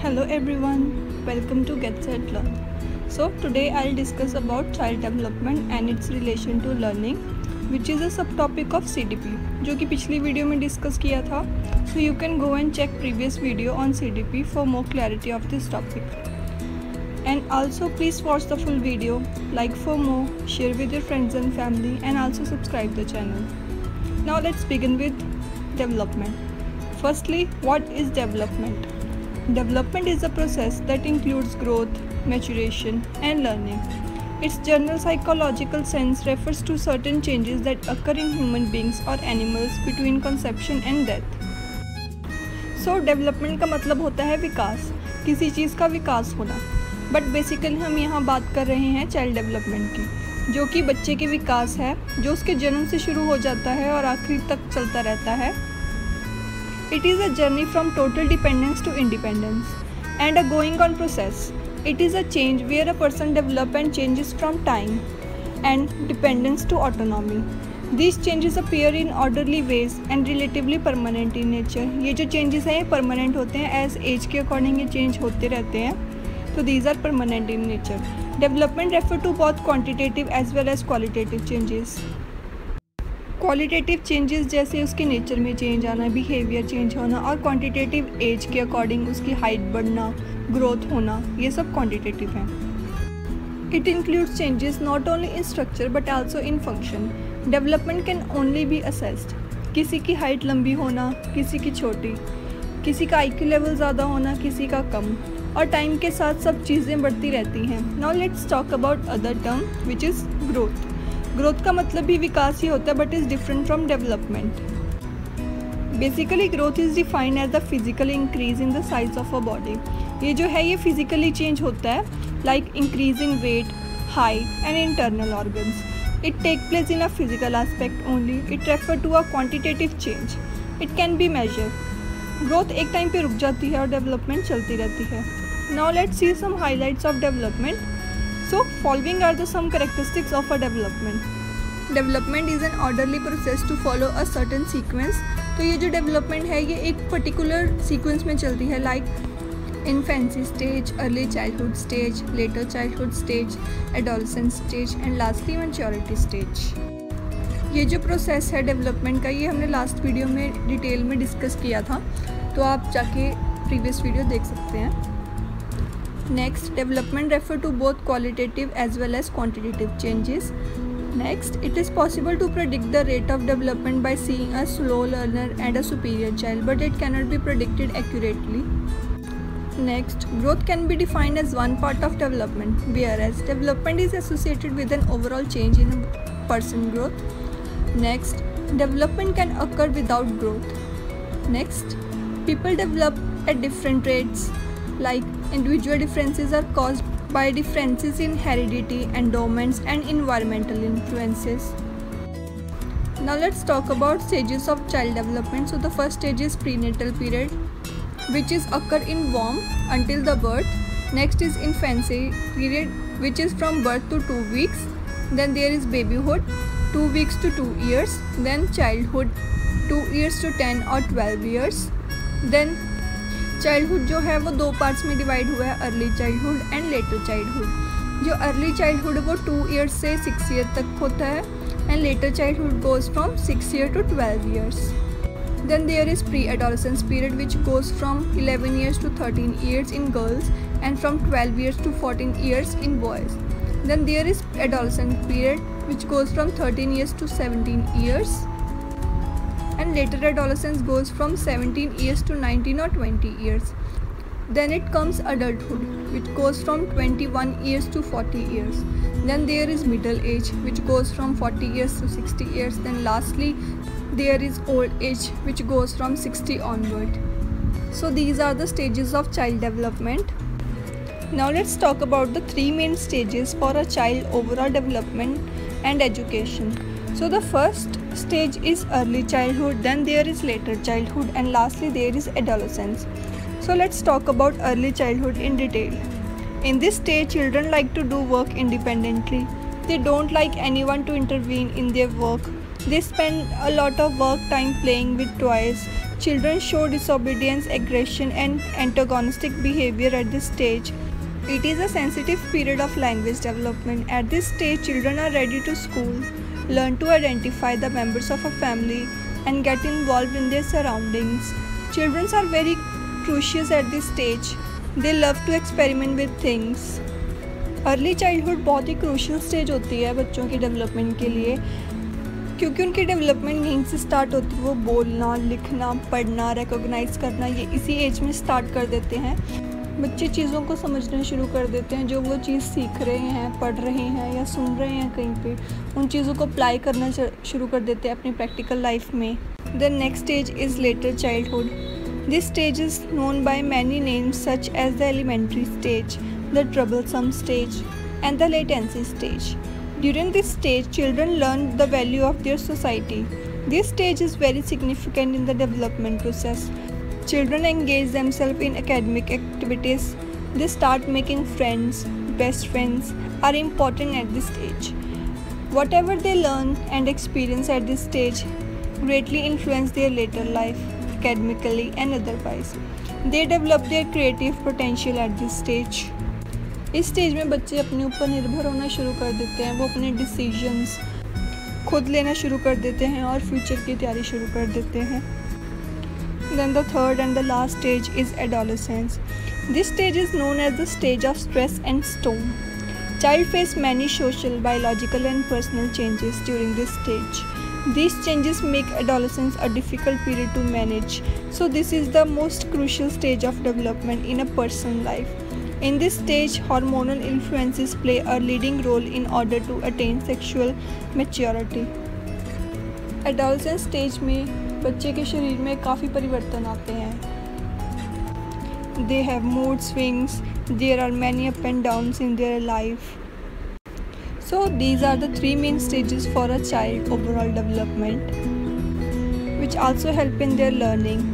Hello everyone, welcome to Get Set Learn. So today I'll discuss about child development and its relation to learning, which is a subtopic of CDP, जो कि पिछली video में discuss किया था. So you can go and check previous video on CDP for more clarity of this topic. And also please watch the full video, like for more, share with your friends and family, and also subscribe the channel. Now let's begin with development. Firstly, what is development? Development is a process that includes growth, maturation, and learning. Its general psychological sense refers to certain changes that occur in human beings or animals between conception and death. So, development का मतलब होता है विकास, किसी चीज़ का विकास होना. But basically हम यहाँ बात कर रहे हैं चाइल्ड डेवलपमेंट की, जो कि बच्चे के विकास है, जो उसके जन्म से शुरू हो जाता है और आखिरी तक चलता रहता है. It is a journey from total dependence to independence and a going on process. It is a change where a person develops and changes from time and dependence to autonomy. These changes appear in orderly ways and relatively permanent in nature. ये जो changes हैं ये permanent होते हैं, as age के according ये change होते रहते हैं. So these are permanent in nature. Development refer to both quantitative as well as qualitative changes. Qualitative changes जैसे उसके नेचर में चेंज आना, बिहेवियर चेंज होना, और क्वांटिटेटिव एज के अकॉर्डिंग उसकी हाइट बढ़ना, ग्रोथ होना, ये सब क्वांटिटेटिव हैं. It includes changes not only in structure but also in function. Development can only B assessed. किसी की हाइट लंबी होना, किसी की छोटी, किसी का IQ लेवल ज़्यादा होना, किसी का कम, और टाइम के साथ सब चीज़ें बढ़ती रहती हैं. Now let's talk about other term which is growth. Growth का मतलब भी विकास ही होता है but is different from development. Basically growth is defined as the physical increase in the size of a body. ये जो है ये फिजिकली चेंज होता है, like increasing weight, height and internal organs. It take place in a physical aspect only. It refer to a quantitative change. It can be measure. Growth एक time पे रुक जाती है और डेवलपमेंट चलती रहती है. Now let's see some highlights of development. So, following are the some characteristics of a development. Development is an orderly process to follow a certain sequence. तो ये जो development है ये एक particular sequence में चलती है, like infancy stage, early childhood stage, later childhood stage, adolescent stage, and lastly maturity stage. ये जो process है development का, ये हमने last video में डिटेल में डिस्कस किया था, तो आप जाके previous video देख सकते हैं. Next, development refer to both qualitative as well as quantitative changes. Next, it is possible to predict the rate of development by seeing a slow learner and a superior child, but it cannot be predicted accurately. Next, growth can be defined as one part of development, whereas development is associated with an overall change in a person growth. Next, development can occur without growth. Next, people develop at different rates. Like individual differences are caused by differences in heredity, endowments, and environmental influences. Now let's talk about stages of child development. So the first stage is prenatal period, which is occur in womb until the birth. Next is infancy period, which is from birth to 2 weeks. Then there is babyhood, 2 weeks to 2 years. Then childhood, 2 years to 10 or 12 years. Then childhood जो है वो 2 parts में divide हुआ है, early childhood and later childhood. जो early childhood वो 2 years से 6 year तक होता है, and later childhood goes from 6 year to 12 years. Then there is pre adolescence period which goes from 11 years to 13 years in girls and from 12 years to 14 years in boys. Then there is adolescence period which goes from 13 years to 17 years. And later adolescence goes from 17 years to 19 or 20 years. Then it comes adulthood, which goes from 21 years to 40 years. Then there is middle age, which goes from 40 years to 60 years. Then lastly, there is old age, which goes from 60 onward. So these are the stages of child development. Now let's talk about the 3 main stages for a child overall development and education. So the first stage is early childhood, then there is later childhood, and lastly there is adolescence. So let's talk about early childhood in detail. In this stage, children like to do work independently. They don't like anyone to intervene in their work. They spend a lot of work time playing with toys. Children show disobedience, aggression, and antagonistic behavior at this stage. It is a sensitive period of language development. At this stage, children are ready to school, learn to identify the members of a family, and get involved in their surroundings. Children are very curious at this stage. They love to experiment with things. Early childhood बहुत ही crucial stage होती है बच्चों की development के लिए, क्योंकि उनकी development यहीं से स्टार्ट होती है। वो बोलना, लिखना, पढ़ना, रिकॉग्नाइज करना ये इसी एज में स्टार्ट कर देते हैं। बच्चे चीज़ों को समझना शुरू कर देते हैं, जो वो चीज़ सीख रहे हैं, पढ़ रहे हैं या सुन रहे हैं कहीं पे, उन चीज़ों को अप्लाई करना शुरू कर देते हैं अपनी प्रैक्टिकल लाइफ में। The next stage is later childhood. This stage is known by many names such as the elementary stage, the troublesome stage, and the latency stage. During this stage, children learn the value of their society. This stage is very significant in the development process. Children engage themselves in academic activities. They start making friends. Best friends are important at this stage. Whatever they learn and experience at this stage greatly influence their later life, academically and otherwise. They develop their creative potential at this stage. इस stage में बच्चे अपने ऊपर निर्भर होना शुरू कर देते हैं। वो अपने डिसीजंस खुद लेना शुरू कर देते हैं और फ्यूचर की तैयारी शुरू कर देते हैं। Then the third and the last stage is adolescence. This stage is known as the stage of stress and storm. Child face many social, biological and personal changes during this stage. These changes make adolescence a difficult period to manage. So this is the most crucial stage of development in a person's life. In this stage, hormonal influences play a leading role in order to attain sexual maturity. Adolescence stage में बच्चे के शरीर में काफ़ी परिवर्तन आते हैं। They have mood swings. There are many up and downs in their life. So these are the three main stages for a child overall development, which also help in their learning.